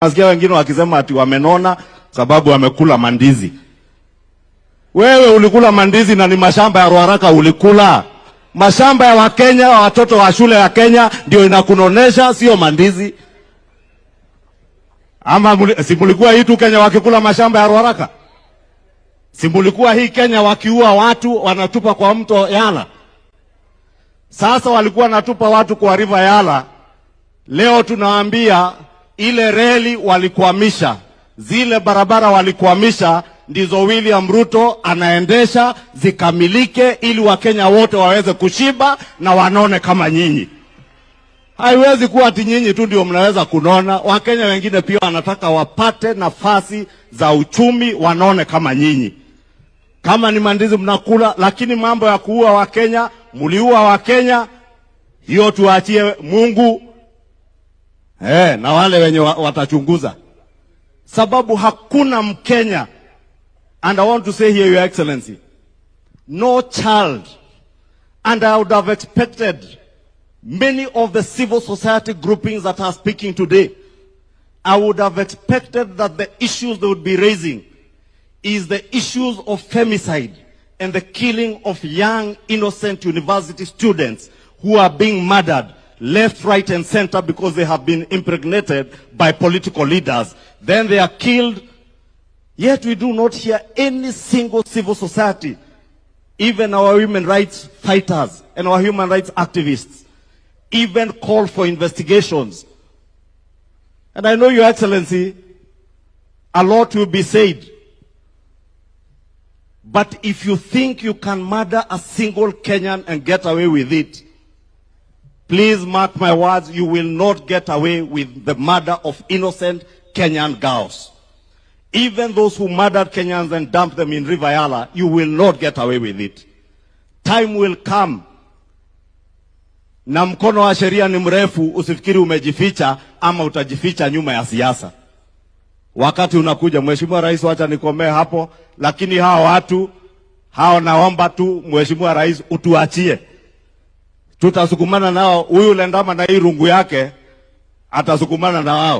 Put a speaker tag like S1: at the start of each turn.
S1: Nasikia wengine wakisema ati wamenona sababu wamekula mandizi. Wewe ulikula mandizi na ni mashamba ya Ruaraka ulikula. Mashamba ya Wakenya, watoto wa shule ya Kenya ndio inakunonesha, sio mandizi. Ama simulikuwa hii tu Kenya wakikula mashamba ya Ruaraka? Simulikuwa hii Kenya wakiua watu wanatupa kwa mto Yala? Sasa walikuwa wanatupa watu kwa river Yala. Leo tunawaambia ile reli walikwamisha, zile barabara walikwamisha, ndizo William Ruto anaendesha zikamilike ili Wakenya wote waweze kushiba na wanone kama nyinyi. Haiwezi kuwa ati nyinyi tu ndio mnaweza kunona. Wakenya wengine pia wanataka wapate nafasi za uchumi wanone kama nyinyi. Kama ni mandizi mnakula, lakini mambo ya kuua Wakenya, muliua Wakenya, hiyo tuachie Mungu. Na wale wenye watachunguza. Sababu hakuna Mkenya, and I want to say here, Your Excellency, no child, and I would have expected many of the civil society groupings that are speaking today, I would have expected that the issues they would be raising is the issues of femicide and the killing of young, innocent university students who are being murdered left, right, and center because they have been impregnated by political leaders. Then they are killed. Yet we do not hear any single civil society, even our women rights fighters and our human rights activists, even call for investigations. And I know, Your Excellency, a lot will be said. But if you think you can murder a single Kenyan and get away with it, please mark my words, you will not get away with the murder of innocent Kenyan girls. Even those who murdered Kenyans and dumped them in River Yala, you will not get away with it. Time will come. Na mkono wa sheria ni mrefu, usifikiri umejificha ama utajificha nyuma ya siasa. Wakati unakuja. Mheshimiwa Rais, wacha nikomee hapo, lakini hao watu, hao naomba tu Mheshimiwa Rais utuachie. Tutasukumana nao, huyu Lendama na hii rungu yake atasukumana na wao.